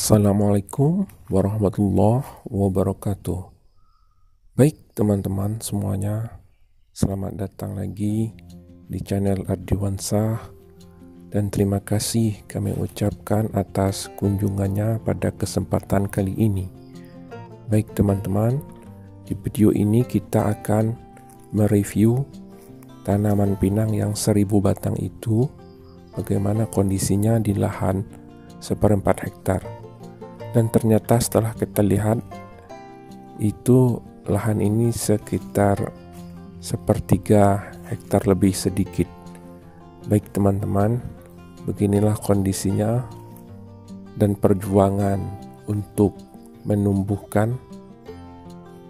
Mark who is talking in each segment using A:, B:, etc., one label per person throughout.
A: Assalamualaikum warahmatullahi wabarakatuh. Baik teman-teman semuanya, selamat datang lagi di channel Ardiwansah, dan terima kasih kami ucapkan atas kunjungannya pada kesempatan kali ini. Baik teman-teman, di video ini kita akan mereview tanaman pinang yang 1000 batang itu, bagaimana kondisinya di lahan 1/4 hektar. Dan ternyata setelah kita lihat itu lahan ini sekitar 1/3 hektar lebih sedikit. Baik teman-teman, beginilah kondisinya dan perjuangan untuk menumbuhkan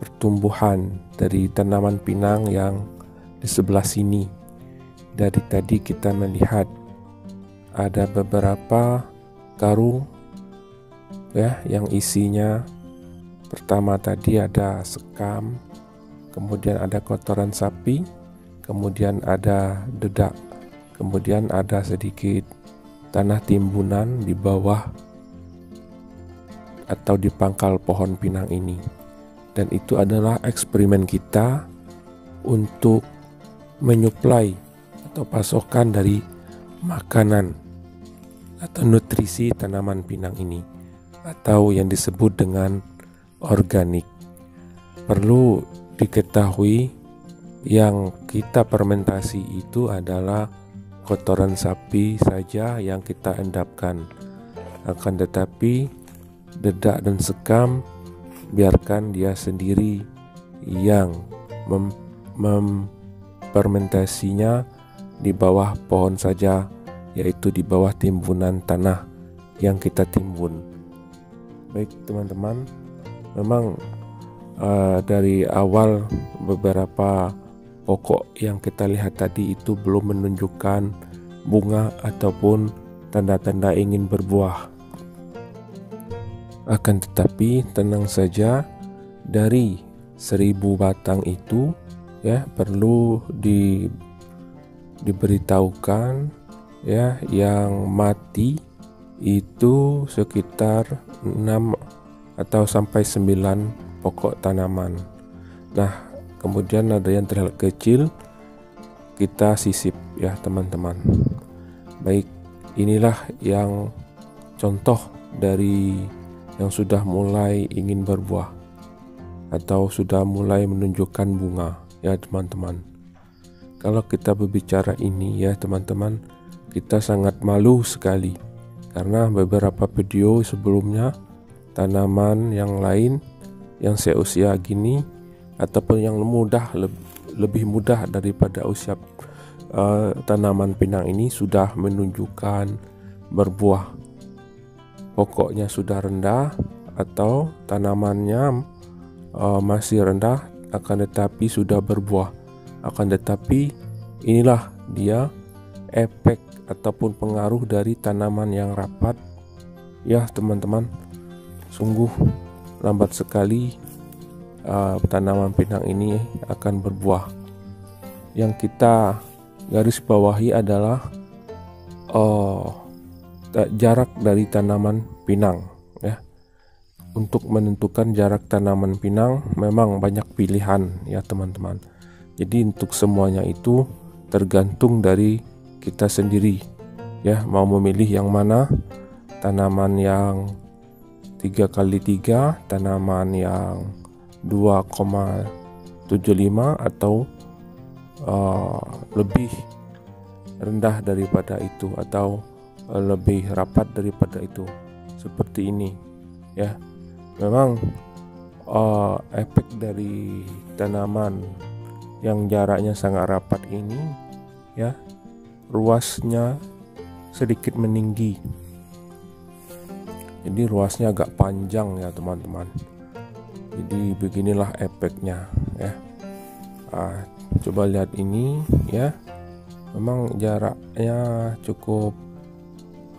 A: pertumbuhan dari tanaman pinang yang di sebelah sini. Dari tadi kita melihat ada beberapa karung ya yang isinya, pertama tadi ada sekam, kemudian ada kotoran sapi, kemudian ada dedak, kemudian ada sedikit tanah timbunan di bawah atau di pangkal pohon pinang ini. Dan itu adalah eksperimen kita untuk menyuplai atau pasokan dari makanan atau nutrisi tanaman pinang ini, atau yang disebut dengan organik. Perlu diketahui yang kita fermentasi itu adalah kotoran sapi saja yang kita endapkan. Akan tetapi dedak dan sekam biarkan dia sendiri yang memfermentasinya di bawah pohon saja, yaitu di bawah timbunan tanah yang kita timbun. Baik teman-teman, memang dari awal beberapa pokok yang kita lihat tadi itu belum menunjukkan bunga ataupun tanda-tanda ingin berbuah. Akan tetapi tenang saja, dari 1000 batang itu ya perlu diberitahukan ya, yang mati itu sekitar 6 atau sampai 9 pokok tanaman. Nah, kemudian ada yang terlihat kecil, kita sisip ya teman-teman. Baik, inilah yang contoh dari yang sudah mulai ingin berbuah atau sudah mulai menunjukkan bunga ya teman-teman. Kalau kita berbicara ini ya teman-teman, kita sangat malu sekali karena beberapa video sebelumnya tanaman yang lain yang seusia gini ataupun yang mudah, lebih mudah daripada usia tanaman pinang ini sudah menunjukkan berbuah. Pokoknya sudah rendah atau tanamannya masih rendah, akan tetapi sudah berbuah. Akan tetapi inilah dia efek ataupun pengaruh dari tanaman yang rapat ya teman-teman. Sungguh lambat sekali tanaman pinang ini akan berbuah. Yang kita garis bawahi adalah jarak dari tanaman pinang ya. Untuk menentukan jarak tanaman pinang memang banyak pilihan ya teman-teman. Jadi untuk semuanya itu tergantung dari kita sendiri ya, mau memilih yang mana, tanaman yang 3x3, tanaman yang 2,75 atau lebih rendah daripada itu atau lebih rapat daripada itu, seperti ini ya. Memang efek dari tanaman yang jaraknya sangat rapat ini ya, ruasnya sedikit meninggi, jadi ruasnya agak panjang ya teman-teman. Jadi beginilah efeknya ya. Coba lihat ini ya, memang jaraknya cukup,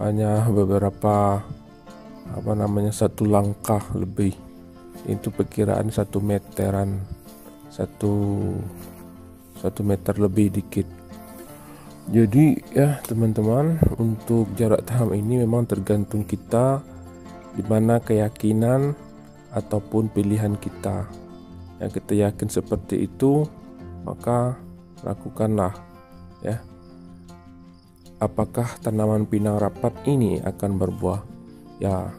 A: hanya beberapa satu langkah lebih, itu perkiraan 1 meteran, 1 meter lebih dikit. Jadi ya teman-teman, untuk jarak tanam ini memang tergantung kita dimana keyakinan ataupun pilihan kita. Yang kita yakin seperti itu, maka lakukanlah ya. Apakah tanaman pinang rapat ini akan berbuah? Ya,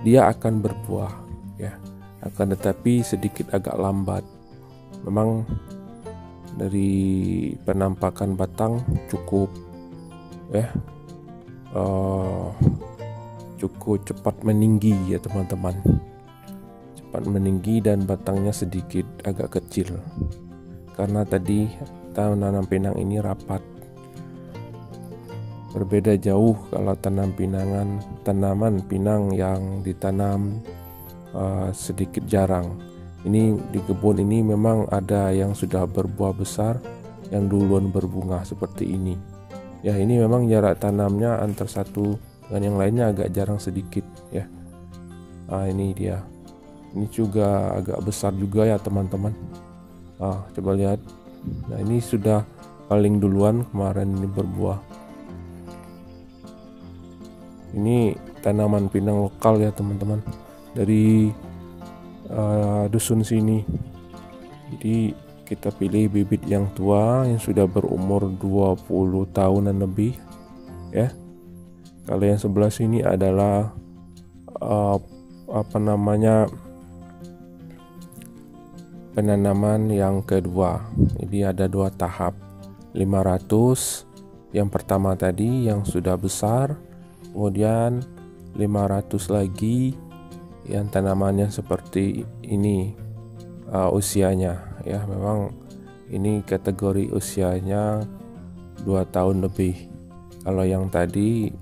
A: dia akan berbuah ya. Akan tetapi sedikit agak lambat. Memang dari penampakan batang cukup ya, cukup cepat meninggi ya teman-teman. Cepat meninggi dan batangnya sedikit agak kecil. Karena tadi tanaman pinang ini rapat. Berbeda jauh kalau tanaman pinang yang ditanam sedikit jarang. Ini di kebun ini memang ada yang sudah berbuah besar, yang duluan berbunga seperti ini. Ya, ini memang jarak tanamnya antar satu dengan yang lainnya agak jarang sedikit ya. Ini dia. Ini juga agak besar juga ya teman-teman. Coba lihat. Nah, ini sudah paling duluan kemarin ini berbuah. Ini tanaman pinang lokal ya teman-teman, dari dusun sini. Jadi kita pilih bibit yang tua yang sudah berumur 20 tahunan lebih ya. Kalau yang sebelah sini adalah penanaman yang kedua. Jadi ada 2 tahap. 500 yang pertama tadi yang sudah besar, kemudian 500 lagi yang tanamannya seperti ini usianya ya. Memang ini kategori usianya 2 tahun lebih. Kalau yang tadi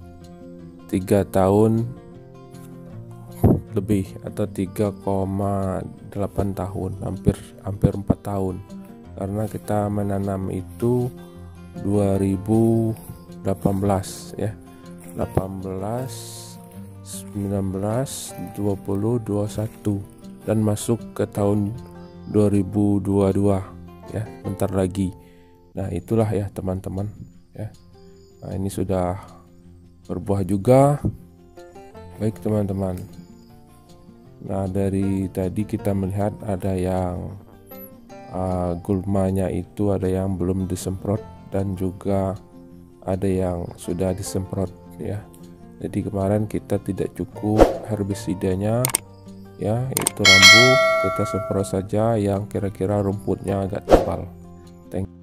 A: 3 tahun lebih atau 3,8 tahun, hampir 4 tahun, karena kita menanam itu 2018 ya, 18, 19, 20, 21 dan masuk ke tahun 2022 ya, bentar lagi. Nah, itulah ya teman-teman ya. Nah, ini sudah berbuah juga. Baik teman-teman. Nah, dari tadi kita melihat ada yang gulmanya itu ada yang belum disemprot dan juga ada yang sudah disemprot ya. Jadi kemarin kita tidak cukup herbisidanya ya, itu rambu, kita semprot saja yang kira-kira rumputnya agak tebal. Thank you.